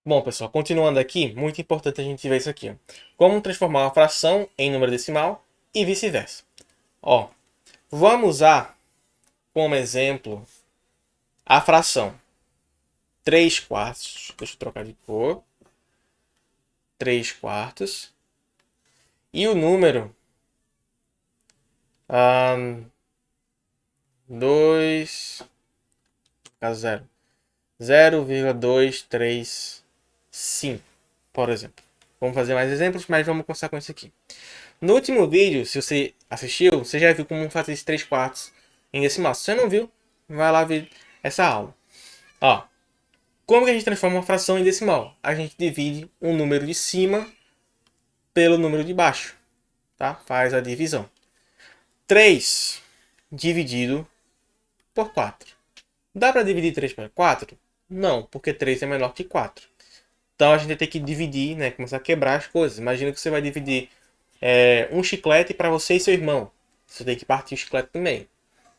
Bom, pessoal, continuando aqui, muito importante a gente ver isso aqui, ó. Como transformar uma fração em número decimal e vice-versa. Ó, vamos usar como exemplo a fração 3 quartos. Deixa eu trocar de cor. 3 quartos. E o número 2, caso 0, 0,235, por exemplo. Vamos fazer mais exemplos, mas vamos começar com isso aqui. No último vídeo, se você assistiu, você já viu como fazer esses 3 quartos em decimal. Se você não viu, vai lá ver essa aula. Ó, como que a gente transforma uma fração em decimal? A gente divide o número de cima pelo número de baixo, tá? Faz a divisão. 3 dividido por 4. Dá para dividir 3 por 4? Não, porque 3 é menor que 4. Então a gente vai ter que dividir, né? Começar a quebrar as coisas. Imagina que você vai dividir um chiclete para você e seu irmão. Você tem que partir o chiclete no meio.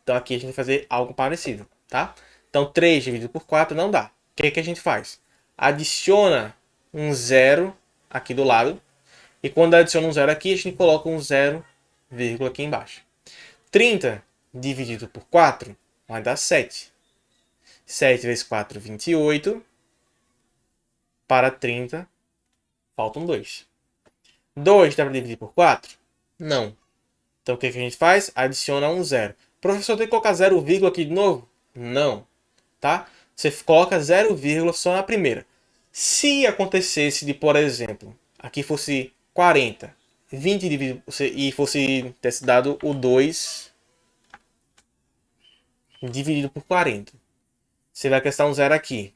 Então aqui a gente vai fazer algo parecido, tá? Então 3 dividido por 4 não dá. O que é que a gente faz? Adiciona um zero aqui do lado. E quando adiciona um zero aqui, a gente coloca um zero, vírgula aqui embaixo. 30 dividido por 4 vai dar 7. 7 vezes 4, 28. Para 30, faltam 2. 2 dá para dividir por 4? Não. Então o que a gente faz? Adiciona um zero. Professor, tem que colocar 0, aqui de novo? Não. Tá? Você coloca 0, só na primeira. Se acontecesse de, por exemplo, aqui fosse 40, 20 dividido, e fosse ter dado o 2 dividido por 40. Você vai acrescentar um zero aqui.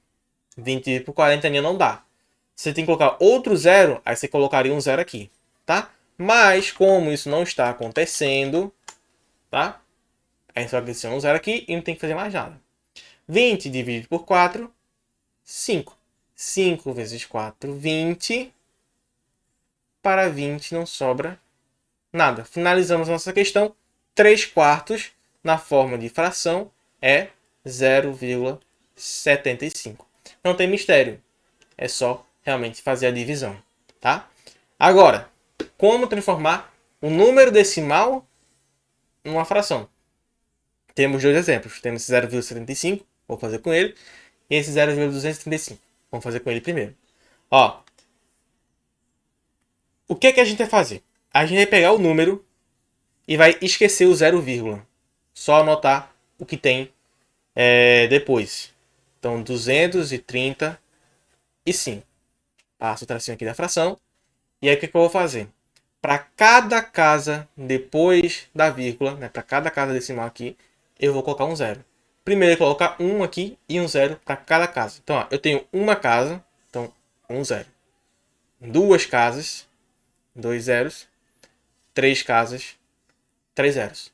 20 dividido por 40 ainda não dá. Você tem que colocar outro zero, aí você colocaria um zero aqui, tá? Mas como isso não está acontecendo, tá? A gente só adiciona um zero aqui e não tem que fazer mais nada. 20 dividido por 4, 5. 5 vezes 4, 20. Para 20 não sobra nada. Finalizamos nossa questão. 3 quartos na forma de fração é 0,75. Não tem mistério. É só realmente fazer a divisão, tá? Agora, como transformar um número decimal numa fração? Temos dois exemplos. Temos esse 0,75, vou fazer com ele, e esse 0,235. Vamos fazer com ele primeiro. Ó, o que é que a gente vai fazer? A gente vai pegar o número e vai esquecer o 0, só anotar o que tem depois. Então, 235. Passo o tracinho aqui da fração. E aí o que eu vou fazer? Para cada casa depois da vírgula, né, para cada casa decimal aqui, eu vou colocar um zero. Primeiro eu vou colocar um aqui e um zero para cada casa. Então, ó, eu tenho uma casa, então um zero. Duas casas, dois zeros. Três casas, três zeros.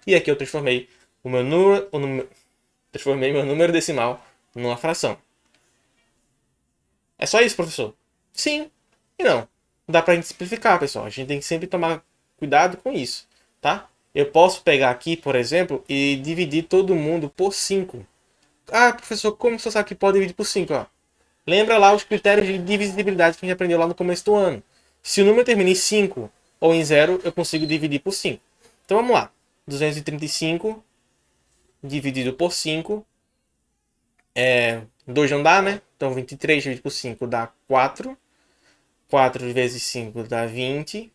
E aqui eu transformei meu número decimal numa fração. É só isso, professor? Sim e não. Dá pra gente simplificar, pessoal. A gente tem que sempre tomar cuidado com isso, tá? Eu posso pegar aqui, por exemplo, e dividir todo mundo por 5. Ah, professor, como você sabe que pode dividir por 5? Ó? Lembra lá os critérios de divisibilidade que a gente aprendeu lá no começo do ano. Se o número termina em 5 ou em 0, eu consigo dividir por 5. Então vamos lá. 235 dividido por 5 2 não dá, né? Então 23 dividido por 5 dá 4. 4 vezes 5 dá 20.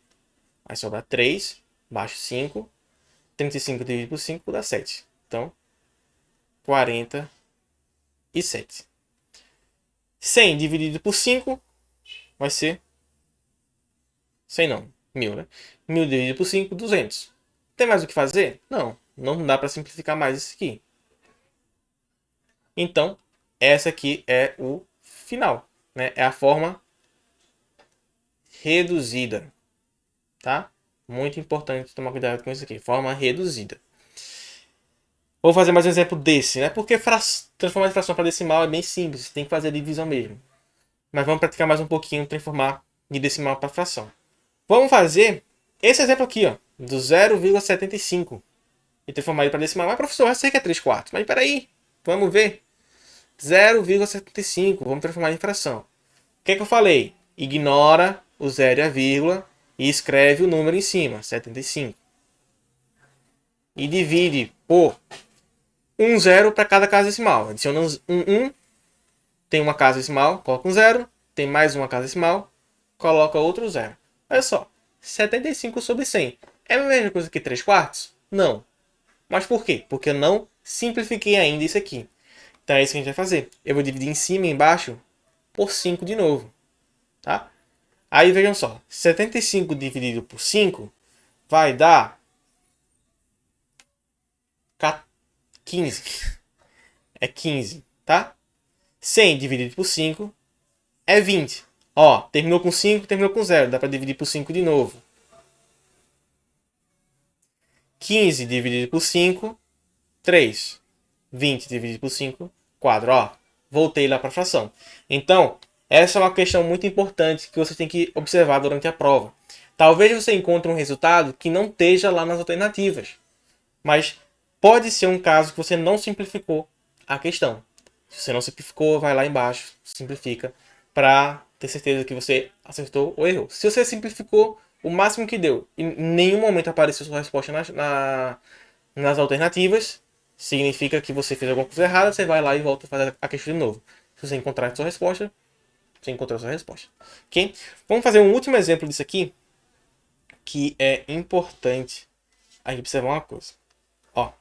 Aí sobra 3. Baixo 5. 35 dividido por 5 dá 7. Então, 47. 100 dividido por 5 vai ser 100 não, 1000, né? 1000 dividido por 5, 200. Tem mais o que fazer? Não, não dá para simplificar mais isso aqui. Então, essa aqui é o final, né? É a forma reduzida, tá? Muito importante tomar cuidado com isso aqui, forma reduzida. Vou fazer mais um exemplo desse, né? Porque transformar de fração para decimal é bem simples, você tem que fazer a divisão mesmo. Mas vamos praticar mais um pouquinho, transformar de decimal para fração. Vamos fazer esse exemplo aqui, ó, do 0,75 e transformar ele para decimal. Mas professor, eu sei que é 3 quartos. Mas peraí, vamos ver. 0,75, vamos transformar em fração. que é que eu falei? Ignora o 0 e a vírgula e escreve o número em cima, 75. E divide por um zero para cada casa decimal. Adiciona um, tem uma casa decimal, coloca um zero, tem mais uma casa decimal, coloca outro zero. Olha só, 75 sobre 100. É a mesma coisa que 3 quartos? Não. Mas por quê? Porque eu não simplifiquei ainda isso aqui. Então é isso que a gente vai fazer. Eu vou dividir em cima e embaixo por 5 de novo. Tá? Aí vejam só, 75 dividido por 5 vai dar 15. É 15, tá? 100 dividido por 5 é 20. Ó, terminou com 5, terminou com 0. Dá para dividir por 5 de novo. 15 dividido por 5, 3. 20 dividido por 5, 4. Ó, voltei lá para a fração. Então, essa é uma questão muito importante que você tem que observar durante a prova. Talvez você encontre um resultado que não esteja lá nas alternativas. Mas pode ser um caso que você não simplificou a questão. Se você não simplificou, vai lá embaixo, simplifica, para ter certeza que você acertou ou errou. Se você simplificou o máximo que deu e em nenhum momento apareceu sua resposta nas alternativas, significa que você fez alguma coisa errada, você vai lá e volta a fazer a questão de novo. Se você encontrar a sua resposta, você encontrou a sua resposta. Ok? Vamos fazer um último exemplo disso aqui, que é importante a gente observar uma coisa. Ó,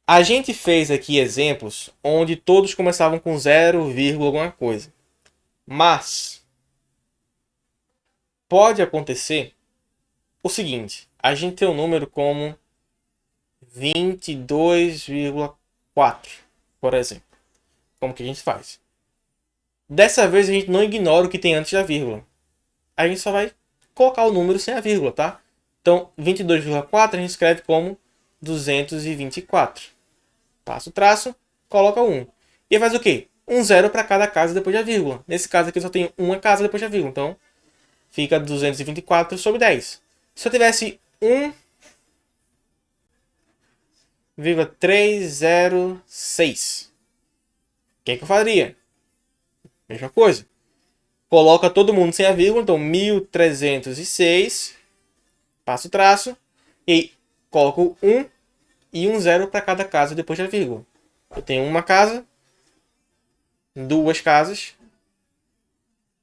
a gente fez aqui exemplos onde todos começavam com 0, alguma coisa. Mas pode acontecer o seguinte. A gente tem um número como 22,4, por exemplo. Como que a gente faz? Dessa vez a gente não ignora o que tem antes da vírgula. A gente só vai colocar o número sem a vírgula, tá? Então, 22,4 a gente escreve como 224. Passa o traço, coloca 1. E faz o quê? Um zero para cada casa depois da vírgula. Nesse caso aqui eu só tenho uma casa depois da vírgula. Então, fica 224 sobre 10. Se eu tivesse 1,306, o que eu faria? Mesma coisa. Coloca todo mundo sem a vírgula. Então, 1306. Passa o traço. E coloco 1 e um zero para cada casa depois da vírgula. Eu tenho uma casa, duas casas,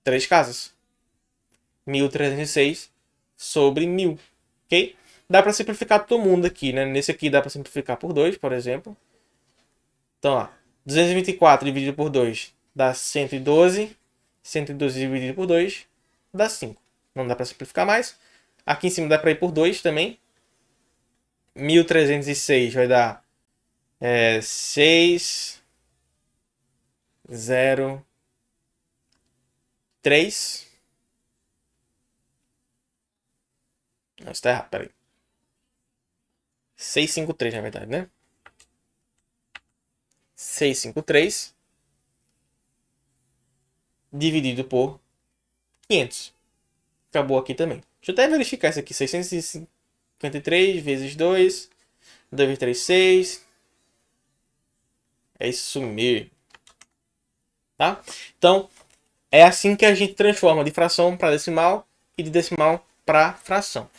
três casas. 1306 sobre 1000. Ok? Dá para simplificar todo mundo aqui, né? Nesse aqui dá para simplificar por 2, por exemplo. Então, ó, 224 dividido por 2 dá 112. 112 dividido por 2 dá 5. Não dá para simplificar mais. Aqui em cima dá para ir por 2 também. 1306 vai dar 6, 0, 3. Não, isso tá errado, peraí. 653 na verdade, né? 653 dividido por 500. Acabou aqui também. Deixa eu até verificar isso aqui. 653 vezes 2. 2 vezes 3, 6. É isso mesmo. Tá? Então, é assim que a gente transforma de fração para decimal e de decimal para fração.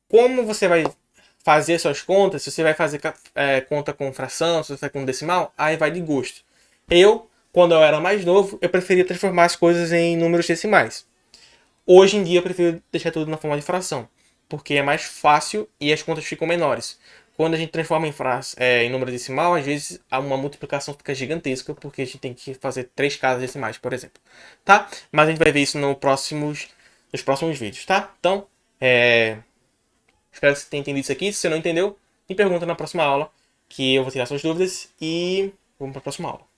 Como você vai fazer suas contas, se você vai fazer conta com fração, se você vai com decimal, aí vai de gosto. Quando eu era mais novo, eu preferia transformar as coisas em números decimais. Hoje em dia eu prefiro deixar tudo na forma de fração, porque é mais fácil e as contas ficam menores. Quando a gente transforma em número decimal, às vezes uma multiplicação fica gigantesca, porque a gente tem que fazer 3 casas decimais, por exemplo. Tá? Mas a gente vai ver isso nos próximos vídeos, tá? Então, espero que você tenha entendido isso aqui. Se você não entendeu, me pergunta na próxima aula, que eu vou tirar suas dúvidas e vamos para a próxima aula.